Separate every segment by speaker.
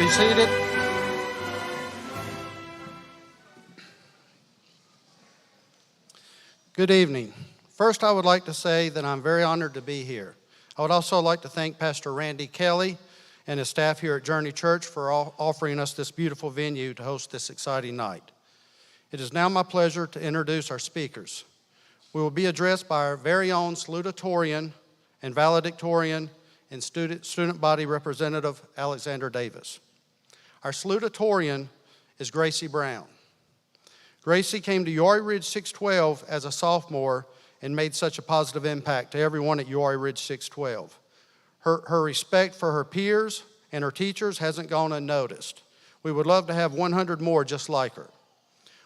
Speaker 1: be seated. Good evening. First, I would like to say that I'm very honored to be here. I would also like to thank Pastor Randy Kelly and his staff here at Journey Church for offering us this beautiful venue to host this exciting night. It is now my pleasure to introduce our speakers. We will be addressed by our very own salutatorian and valedictorian and student body representative, Alexander Davis. Our salutatorian is Gracie Brown. Gracie came to Uwharrie Ridge 612 as a sophomore and made such a positive impact to everyone at Uwharrie Ridge 612. Her respect for her peers and her teachers hasn't gone unnoticed. We would love to have 100 more just like her.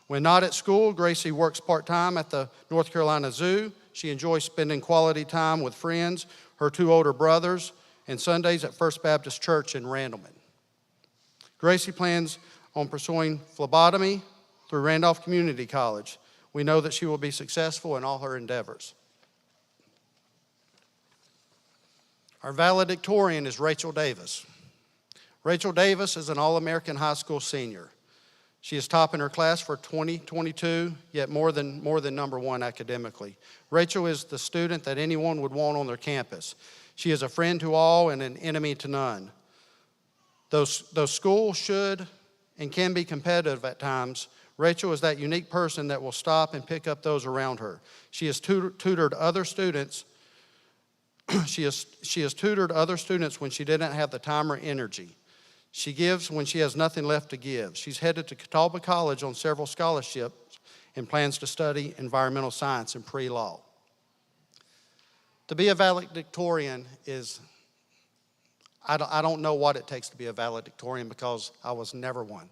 Speaker 1: When not at school, Gracie works part-time at the North Carolina Zoo. She enjoys spending quality time with friends, her two older brothers, and Sundays at First Baptist Church in Randleman. Gracie plans on pursuing phlebotomy through Randolph Community College. We know that she will be successful in all her endeavors. Our valedictorian is Rachel Davis. Rachel Davis is an All-American high school senior. She is top in her class for 2022, yet more than number one academically. Rachel is the student that anyone would want on their campus. She is a friend to all and an enemy to none. Though schools should and can be competitive at times, Rachel is that unique person that will stop and pick up those around her. She has tutored other students. She has tutored other students when she didn't have the time or energy. She gives when she has nothing left to give. She's headed to Catawba College on several scholarships and plans to study environmental science and pre-law. To be a valedictorian is, I don't know what it takes to be a valedictorian because I was never one.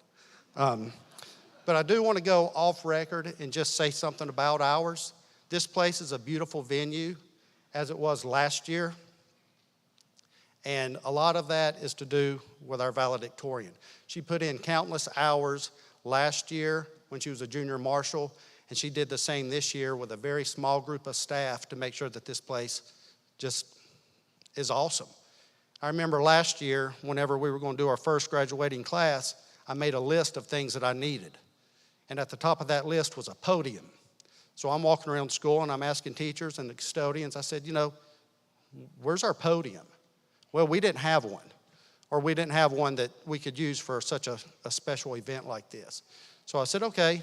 Speaker 1: But I do want to go off record and just say something about ours. This place is a beautiful venue, as it was last year. And a lot of that is to do with our valedictorian. She put in countless hours last year when she was a junior marshal, and she did the same this year with a very small group of staff to make sure that this place just is awesome. I remember last year, whenever we were going to do our first graduating class, I made a list of things that I needed. And at the top of that list was a podium. So I'm walking around school and I'm asking teachers and the custodians, I said, where's our podium? Well, we didn't have one, or we didn't have one that we could use for such a special event like this. So I said, okay,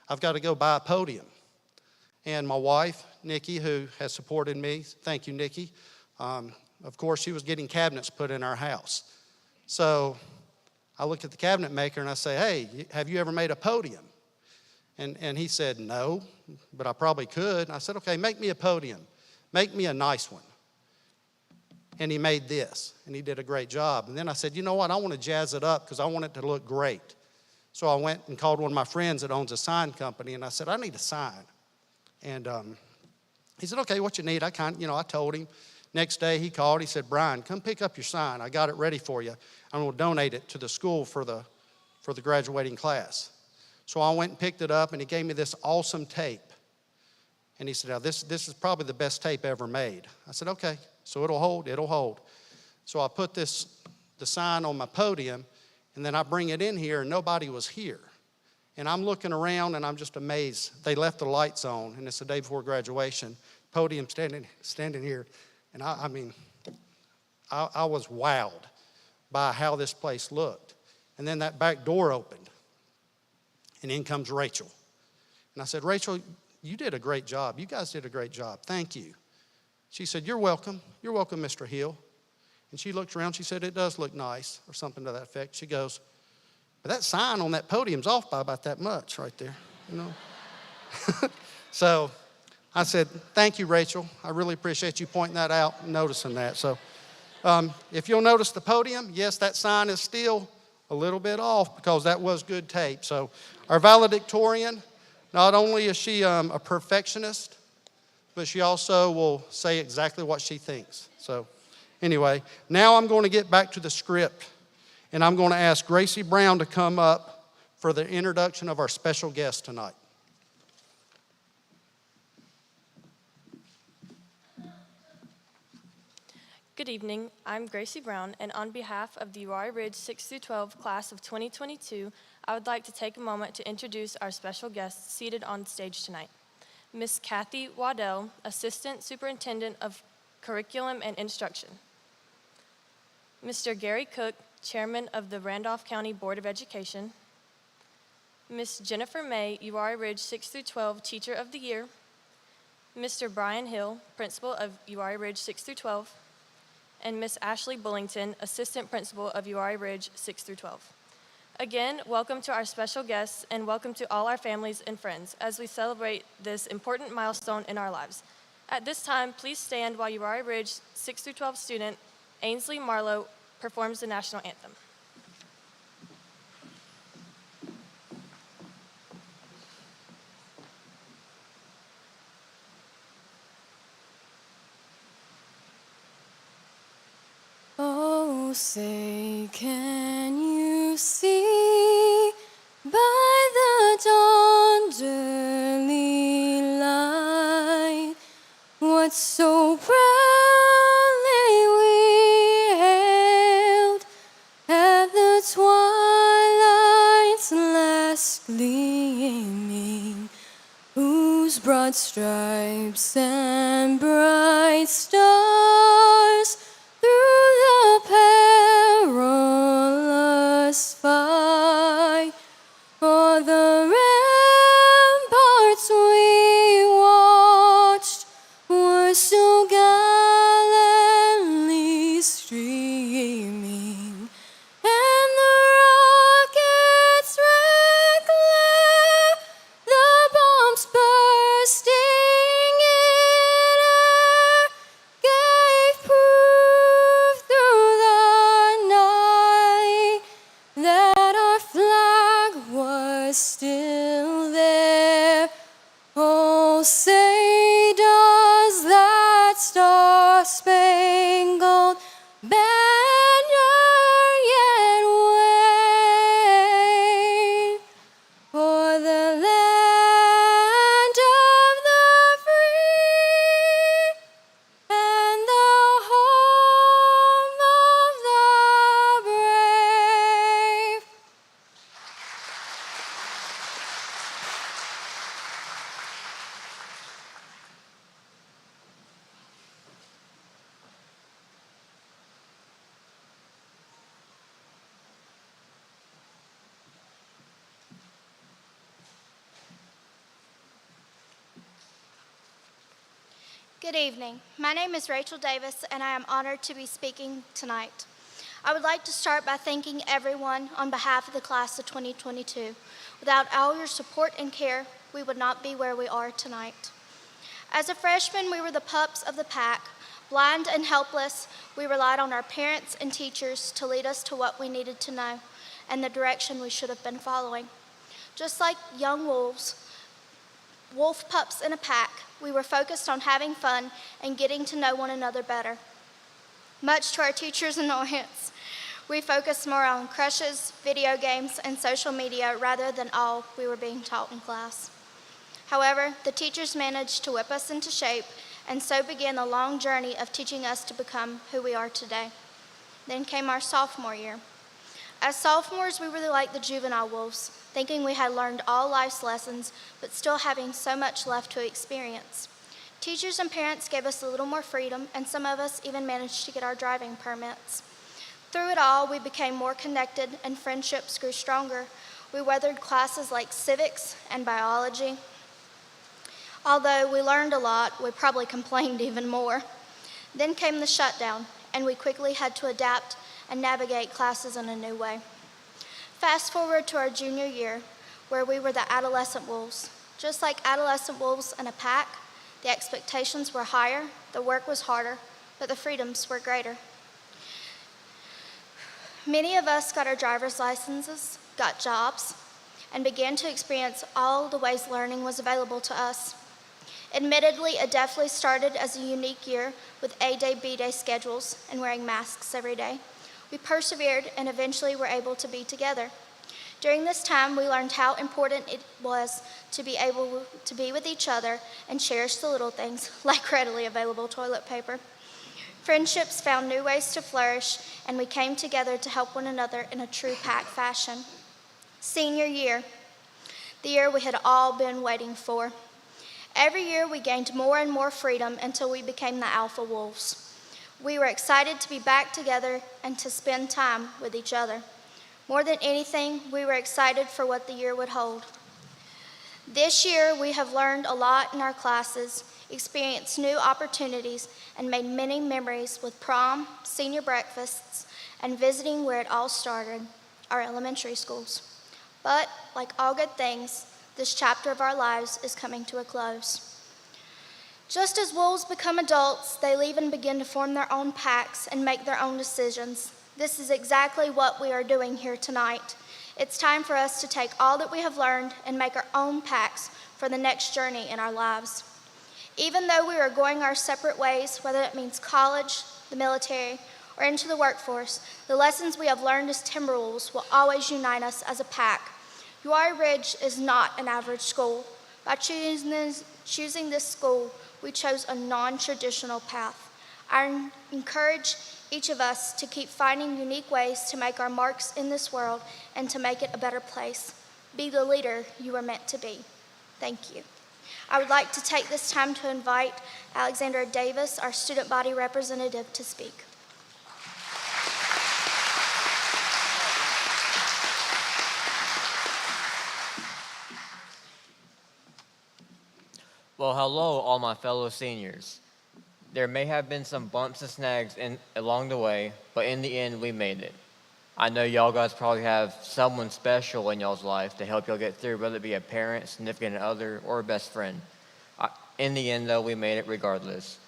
Speaker 1: I've got to go buy a podium. And my wife, Nikki, who has supported me, thank you, Nikki, of course, she was getting cabinets put in our house. So I looked at the cabinet maker and I say, hey, have you ever made a podium? And he said, no, but I probably could. And I said, okay, make me a podium. Make me a nice one. And he made this, and he did a great job. And then I said, you know what, I want to jazz it up because I want it to look great. So I went and called one of my friends that owns a sign company, and I said, I need a sign. And he said, okay, what you need? I told him. Next day he called, he said, Brian, come pick up your sign. I got it ready for you. I'm going to donate it to the school for the graduating class. So I went and picked it up, and he gave me this awesome tape. And he said, now this is probably the best tape ever made. I said, okay, so it'll hold. So I put the sign on my podium, and then I bring it in here, and nobody was here. And I'm looking around, and I'm just amazed. They left the lights on, and it's the day before graduation. Podium standing here. And I was wowed by how this place looked. And then that back door opened, and in comes Rachel. And I said, Rachel, you did a great job. You guys did a great job. Thank you. She said, you're welcome. You're welcome, Mr. Hill. And she looked around. She said, it does look nice, or something to that effect. She goes, but that sign on that podium's off by about that much right there, So I said, thank you, Rachel. I really appreciate you pointing that out and noticing that. So if you'll notice the podium, yes, that sign is still a little bit off because that was good tape. So our valedictorian, not only is she a perfectionist, but she also will say exactly what she thinks. So anyway, now I'm going to get back to the script, and I'm going to ask Gracie Brown to come up for the introduction of our special guest tonight.
Speaker 2: Good evening, I'm Gracie Brown, and on behalf of the Uwharrie Ridge 6 through 12 class of 2022, I would like to take a moment to introduce our special guests seated on stage tonight. Miss Kathy Waddell, Assistant Superintendent of Curriculum and Instruction. Mr. Gary Cook, Chairman of the Randolph County Board of Education. Miss Jennifer May, Uwharrie Ridge 6 through 12 Teacher of the Year. Mr. Brian Hill, Principal of Uwharrie Ridge 6 through 12. And Miss Ashley Bullington, Assistant Principal of Uwharrie Ridge 6 through 12. Again, welcome to our special guests and welcome to all our families and friends as we celebrate this important milestone in our lives. At this time, please stand while Uwharrie Ridge 6 through 12 student Ainsley Marlowe performs the national anthem.
Speaker 3: Oh, say, can you see by the dawn's early light what so proudly we hailed at the twilight's last gleaming, whose broad stripes and bright stars through the perilous fight, o'er the ramparts we watched, were so gallantly streaming, and the rocket's red glare, the bombs bursting in air, gave proof through the night that our flag was still there. Oh, say does that star-spangled banner yet wave for the land of the free and the home of the brave?
Speaker 4: Good evening. My name is Rachel Davis, and I am honored to be speaking tonight. I would like to start by thanking everyone on behalf of the class of 2022. Without all your support and care, we would not be where we are tonight. As a freshman, we were the pups of the pack. Blind and helpless, we relied on our parents and teachers to lead us to what we needed to know and the direction we should have been following. Just like young wolves, wolf pups in a pack, we were focused on having fun and getting to know one another better. Much to our teachers' annoyance, we focused more on crushes, video games, and social media rather than all we were being taught in class. However, the teachers managed to whip us into shape, and so began the long journey of teaching us to become who we are today. Then came our sophomore year. As sophomores, we were like the juvenile wolves, thinking we had learned all life's lessons, but still having so much left to experience. Teachers and parents gave us a little more freedom, and some of us even managed to get our driving permits. Through it all, we became more connected and friendships grew stronger. We weathered classes like civics and biology. Although we learned a lot, we probably complained even more. Then came the shutdown, and we quickly had to adapt and navigate classes in a new way. Fast forward to our junior year, where we were the adolescent wolves. Just like adolescent wolves in a pack, the expectations were higher, the work was harder, but the freedoms were greater. Many of us got our driver's licenses, got jobs, and began to experience all the ways learning was available to us. Admittedly, it definitely started as a unique year with A-Day, B-Day schedules and wearing masks every day. We persevered and eventually were able to be together. During this time, we learned how important it was to be able to be with each other and cherish the little things like readily available toilet paper. Friendships found new ways to flourish, and we came together to help one another in a true pack fashion. Senior year, the year we had all been waiting for. Every year we gained more and more freedom until we became the Alpha Wolves. We were excited to be back together and to spend time with each other. More than anything, we were excited for what the year would hold. This year, we have learned a lot in our classes, experienced new opportunities, and made many memories with prom, senior breakfasts, and visiting where it all started, our elementary schools. But, like all good things, this chapter of our lives is coming to a close. Just as wolves become adults, they leave and begin to form their own packs and make their own decisions. This is exactly what we are doing here tonight. It's time for us to take all that we have learned and make our own packs for the next journey in our lives. Even though we are going our separate ways, whether it means college, the military, or into the workforce, the lessons we have learned as Timberwolves will always unite us as a pack. Uwharrie Ridge is not an average school. By choosing this school, we chose a non-traditional path. I encourage each of us to keep finding unique ways to make our marks in this world and to make it a better place. Be the leader you were meant to be. Thank you. I would like to take this time to invite Alexandra Davis, our student body representative, to speak.
Speaker 5: Well, hello, all my fellow seniors. There may have been some bumps and snags along the way, but in the end, we made it. I know y'all guys probably have someone special in y'all's life to help y'all get through, whether it be a parent, significant other, or a best friend. In the end, though, we made it regardless.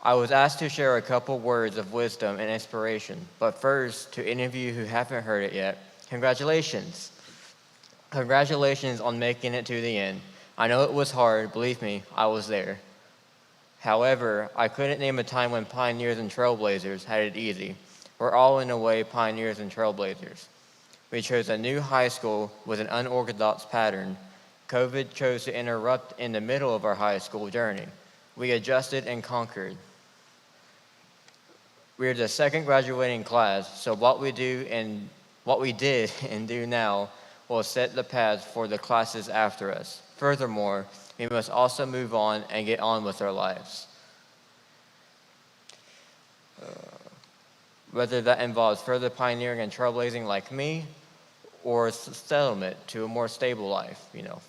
Speaker 5: I was asked to share a couple words of wisdom and inspiration, but first, to any of you who haven't heard it yet, congratulations. Congratulations on making it to the end. I know it was hard, believe me, I was there. However, I couldn't name a time when pioneers and trailblazers had it easy. We're all, in a way, pioneers and trailblazers. We chose a new high school with an unorthodox pattern. COVID chose to interrupt in the middle of our high school journey. We adjusted and conquered. We are the second graduating class, so what we did and do now will set the path for the classes after us. Furthermore, we must also move on and get on with our lives. Whether that involves further pioneering and trailblazing like me, or settlement to a more stable life,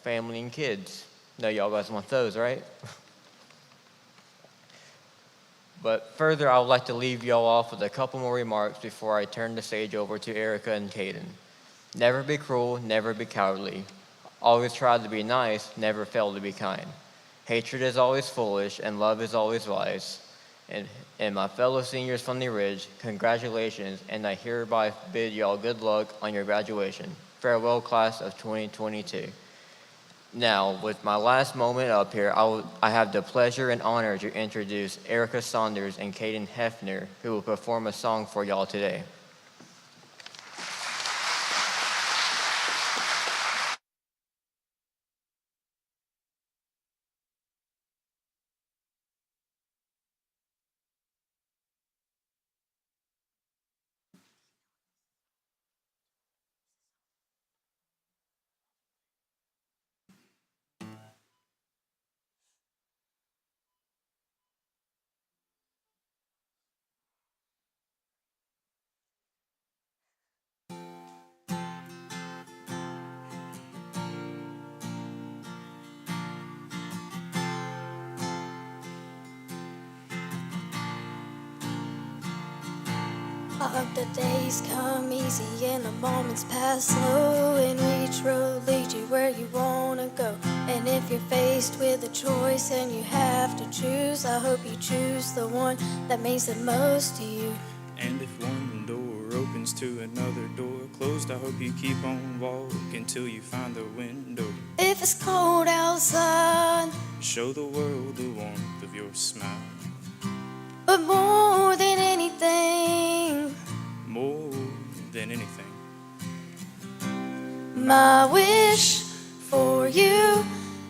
Speaker 5: family and kids. No, y'all guys want those, right? But further, I would like to leave y'all off with a couple more remarks before I turn the stage over to Erica and Caden. Never be cruel, never be cowardly. Always try to be nice, never fail to be kind. Hatred is always foolish, and love is always wise. And my fellow seniors from the Ridge, congratulations, and I hereby bid y'all good luck on your graduation. Farewell, class of 2022. Now, with my last moment up here, I have the pleasure and honor to introduce Erica Saunders and Caden Hefner, who will perform a song for y'all today.
Speaker 3: I hope the days come easy and the moments pass slow, and each road leads you where you wanna go. And if you're faced with a choice and you have to choose, I hope you choose the one that means the most to you.
Speaker 6: And if one door opens to another door closed, I hope you keep on walking till you find the window.
Speaker 3: If it's cold outside,
Speaker 6: Show the world the warmth of your smile.
Speaker 3: but more than anything,
Speaker 6: More than anything,
Speaker 3: my wish for you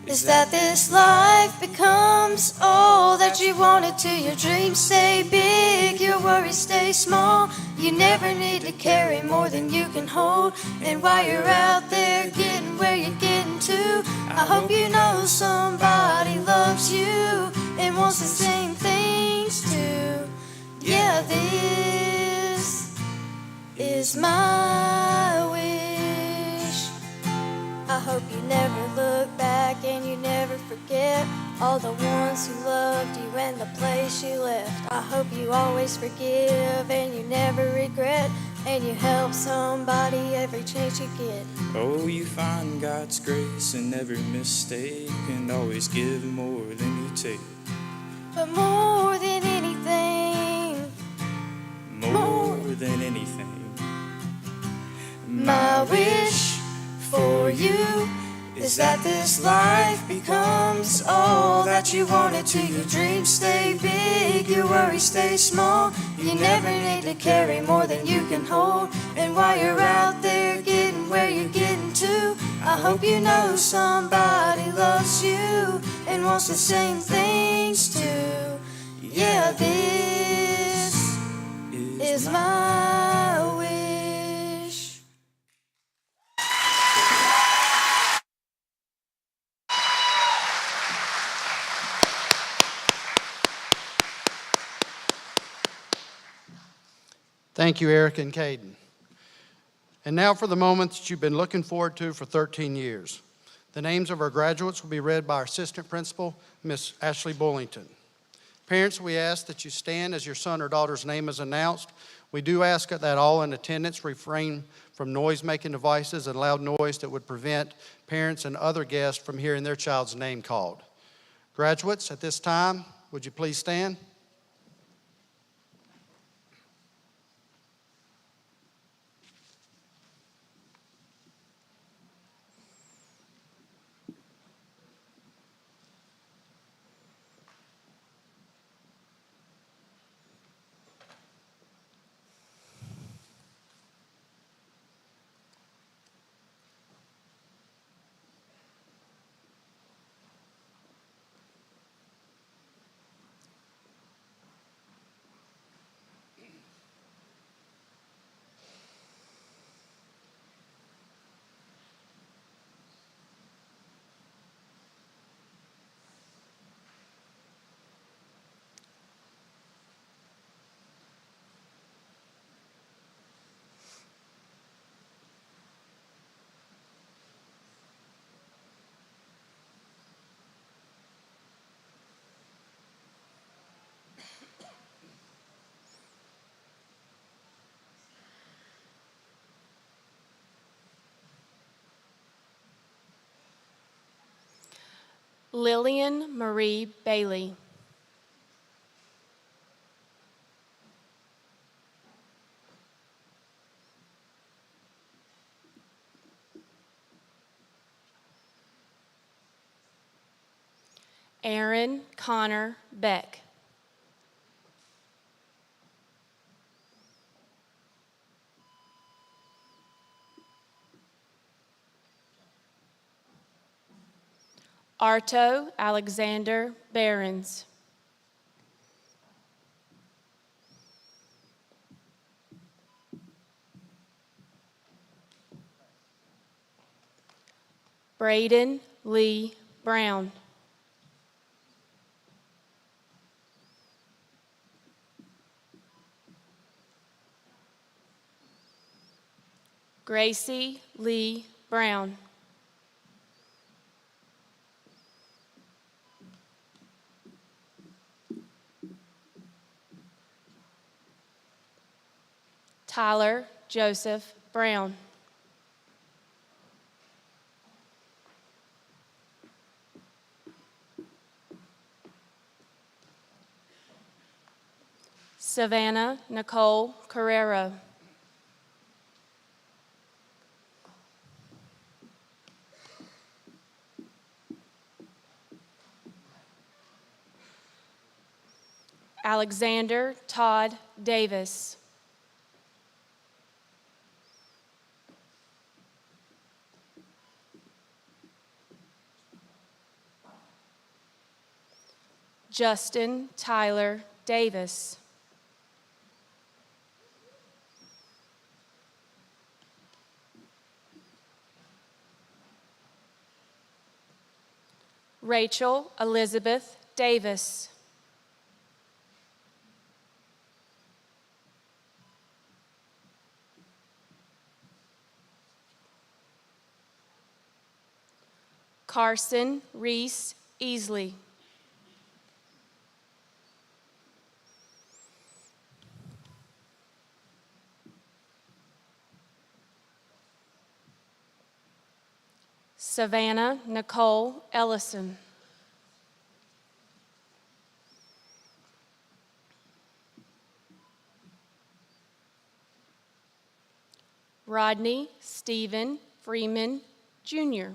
Speaker 3: is that this life becomes all that you wanted to. Your dreams stay big, your worries stay small. You never need to carry more than you can hold. And while you're out there getting where you're getting to, I hope you know somebody loves you and wants the same things too. Yeah, this is my wish. I hope you never look back and you never forget all the ones who loved you and the place you left. I hope you always forgive and you never regret, and you help somebody every chance you get.
Speaker 6: Oh, you find God's grace in every mistake and always give more than you take.
Speaker 3: But more than anything,
Speaker 6: More than anything.
Speaker 3: my wish for you is that this life becomes all that you wanted to. Your dreams stay big, your worries stay small. You never need to carry more than you can hold. And while you're out there getting where you're getting to, I hope you know somebody loves you and wants the same things too. Yeah, this is my wish.
Speaker 1: Thank you, Eric and Caden. And now for the moment that you've been looking forward to for 13 years. The names of our graduates will be read by our assistant principal, Miss Ashley Bullington. Parents, we ask that you stand as your son or daughter's name is announced. We do ask that all in attendance refrain from noise-making devices and loud noise that would prevent parents and other guests from hearing their child's name called. Graduates, at this time, would you please stand?
Speaker 7: Lillian Marie Bailey. Aaron Connor Beck. Arto Alexander Behrens. Braden Lee Brown. Gracie Lee Brown. Tyler Joseph Brown. Savannah Nicole Carrero. Alexander Todd Davis. Justin Tyler Davis. Rachel Elizabeth Davis. Carson Reese Easley. Savannah Nicole Ellison. Rodney Stephen Freeman, Jr.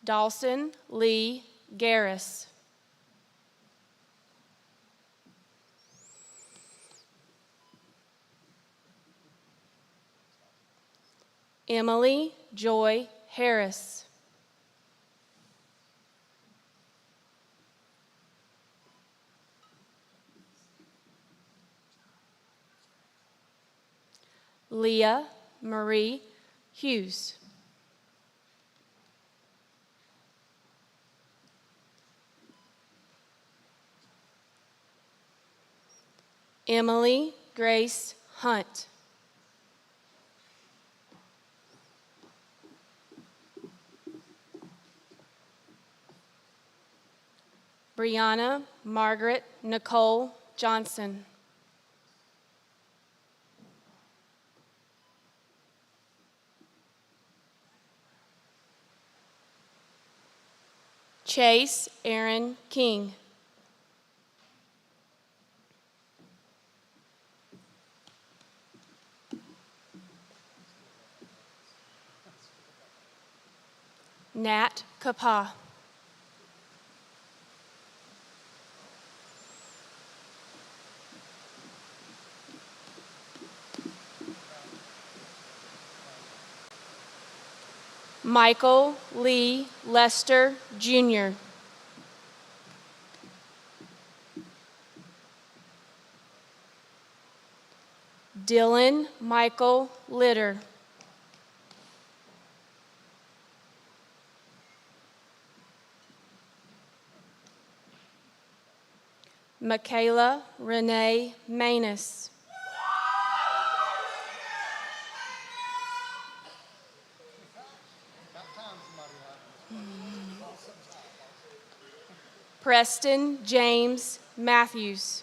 Speaker 7: Dawson Lee Garris. Emily Joy Harris. Leah Marie Hughes. Emily Grace Hunt. Brianna Margaret Nicole Johnson. Chase Aaron King. Nat Kapa. Michael Lee Lester, Jr. Dylan Michael Litter. Michaela Renee Manus. Preston James Matthews.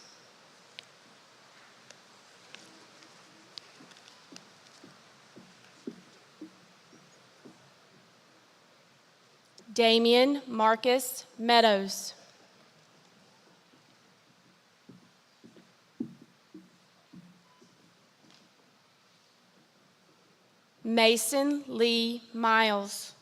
Speaker 7: Damian Marcus Meadows. Mason Lee Miles.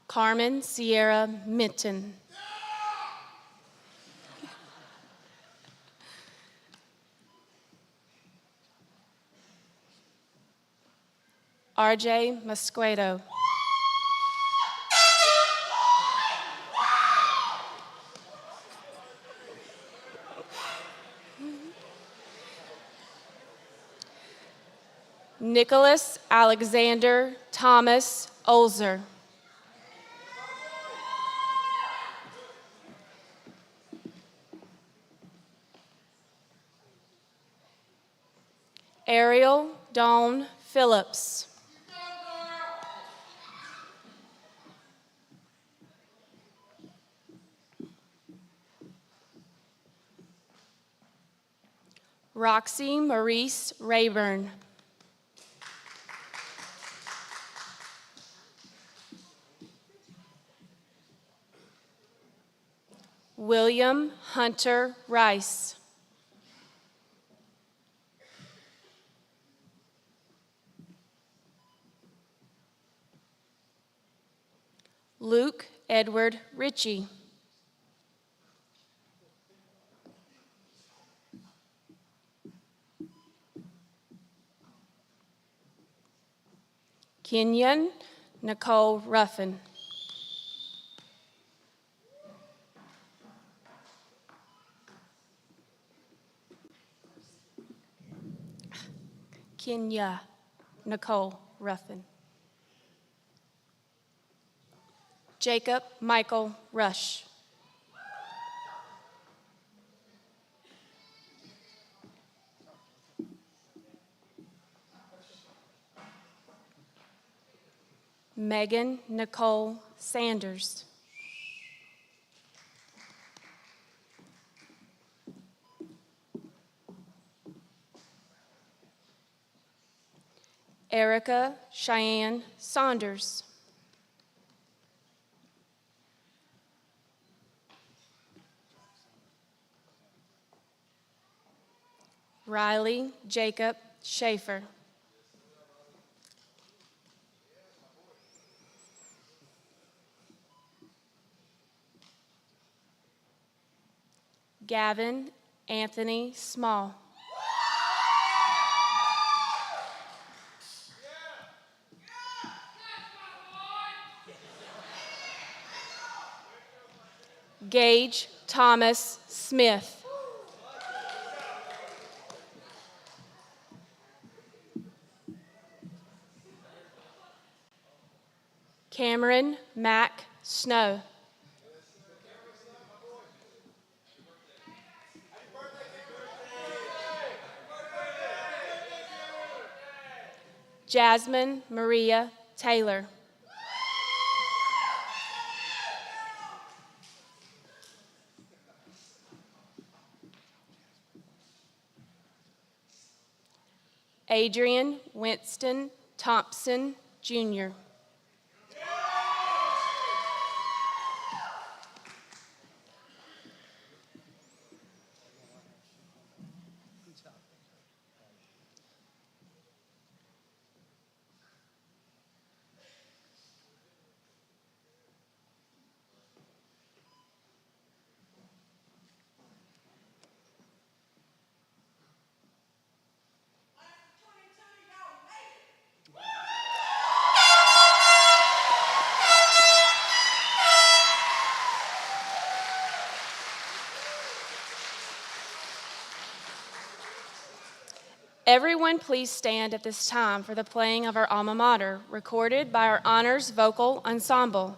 Speaker 7: Carmen Sierra Minton. RJ Mosquedo. Nicholas Alexander Thomas Olzer. Ariel Dawn Phillips. Roxy Maurice Rayburn. William Hunter Rice. Luke Edward Ritchie. Kenyon Nicole Ruffin. Kenya Nicole Ruffin. Jacob Michael Rush. Megan Nicole Sanders. Erica Cheyenne Saunders. Riley Jacob Schaefer. Gavin Anthony Small. Gage Thomas Smith. Cameron Mack Snow. Jasmine Maria Taylor. Adrian Winston Thompson, Jr. Everyone please stand at this time for the playing of our alma mater, recorded by our Honors Vocal Ensemble.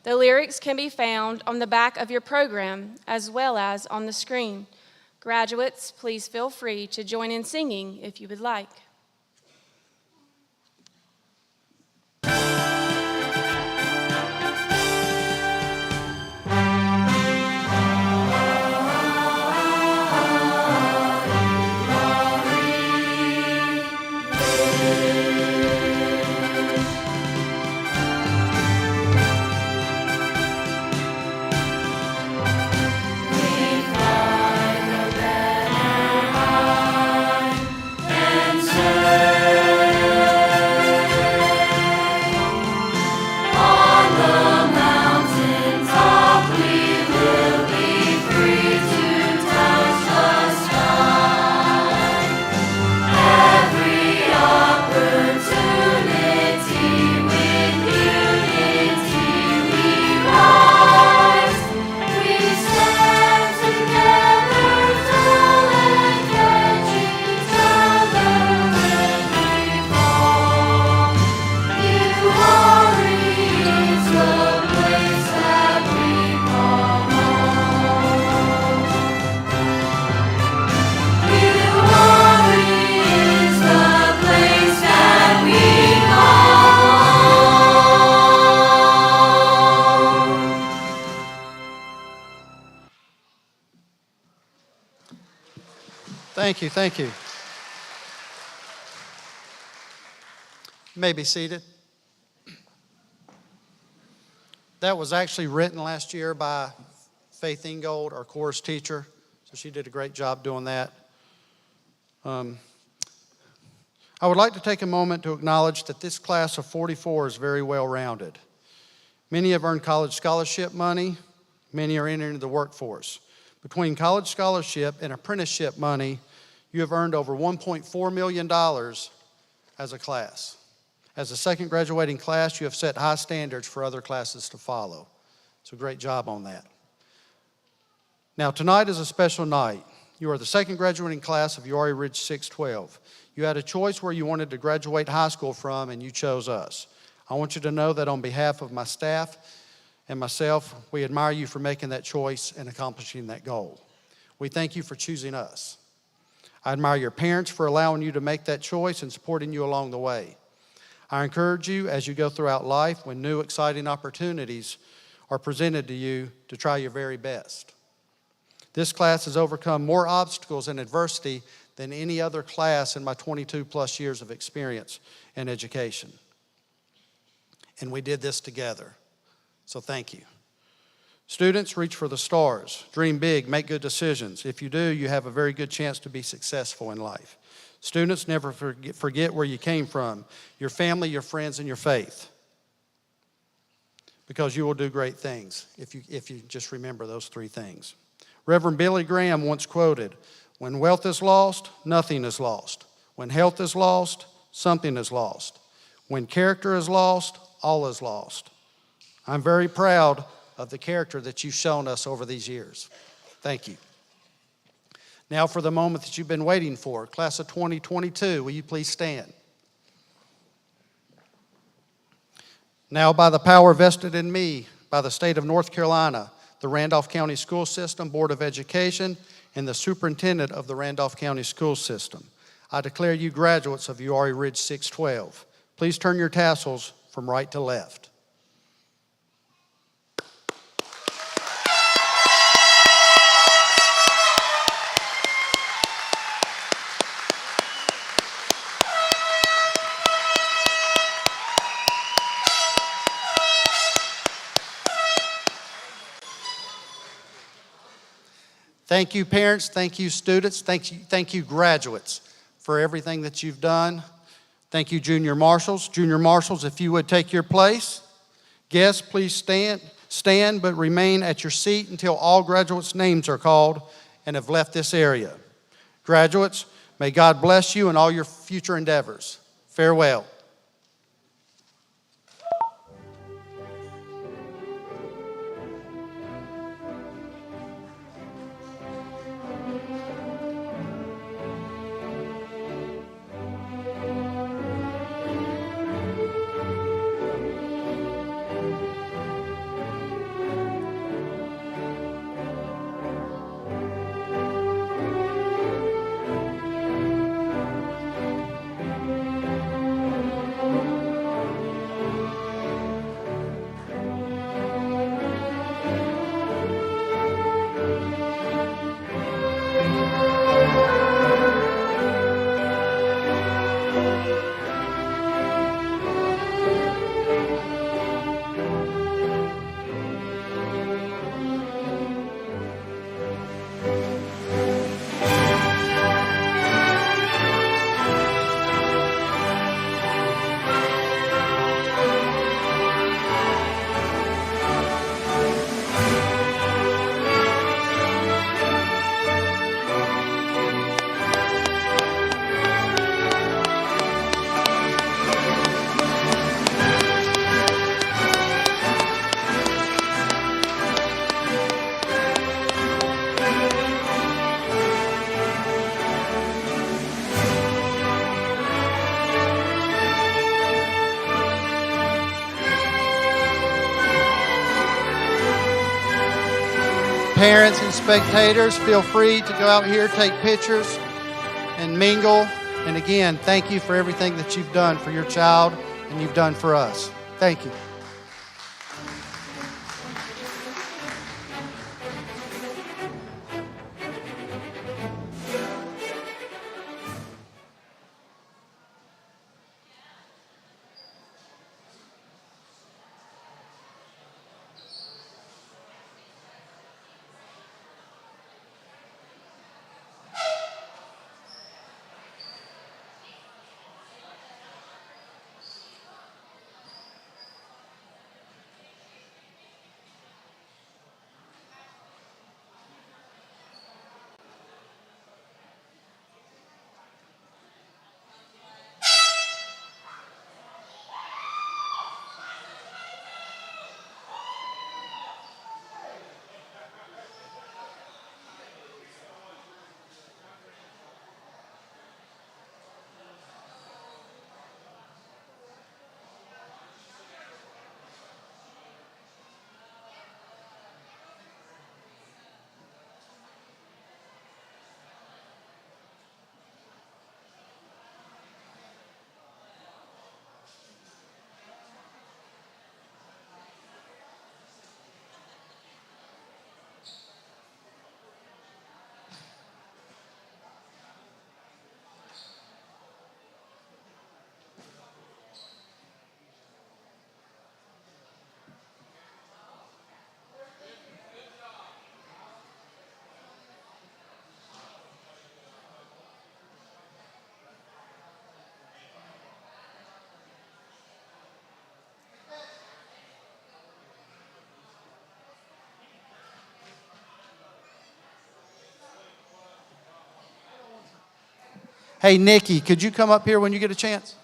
Speaker 7: The lyrics can be found on the back of your program as well as on the screen. Graduates, please feel free to join in singing if you would like.
Speaker 1: Thank you, thank you. You may be seated. That was actually written last year by Faith Ingold, our chorus teacher, so she did a great job doing that. I would like to take a moment to acknowledge that this class of 44 is very well-rounded. Many have earned college scholarship money. Many are entering the workforce. Between college scholarship and apprenticeship money, you have earned over $1.4 million as a class. As a second graduating class, you have set high standards for other classes to follow. So great job on that. Now, tonight is a special night. You are the second graduating class of Uwharrie Ridge 612. You had a choice where you wanted to graduate high school from, and you chose us. I want you to know that on behalf of my staff and myself, we admire you for making that choice and accomplishing that goal. We thank you for choosing us. I admire your parents for allowing you to make that choice and supporting you along the way. I encourage you as you go throughout life, when new exciting opportunities are presented to you, to try your very best. This class has overcome more obstacles and adversity than any other class in my 22 plus years of experience in education. And we did this together. So thank you. Students, reach for the stars. Dream big, make good decisions. If you do, you have a very good chance to be successful in life. Students, never forget where you came from, your family, your friends, and your faith. Because you will do great things if you just remember those three things. Reverend Billy Graham once quoted, "When wealth is lost, nothing is lost. When health is lost, something is lost. When character is lost, all is lost." I'm very proud of the character that you've shown us over these years. Thank you. Now for the moment that you've been waiting for. Class of 2022, will you please stand? Now, by the power vested in me by the state of North Carolina, the Randolph County School System Board of Education, and the superintendent of the Randolph County School System, I declare you graduates of Uwharrie Ridge 612. Please turn your tassels from right to left. Thank you, parents. Thank you, students. Thank you, graduates, for everything that you've done. Thank you, junior marshals. Junior marshals, if you would take your place. Guests, please stand, but remain at your seat until all graduates' names are called and have left this area. Graduates, may God bless you in all your future endeavors. Farewell. Parents and spectators, feel free to go out here, take pictures, and mingle. And again, thank you for everything that you've done for your child and you've done for us. Thank you. Hey, Nikki, could you come up here when you get a chance?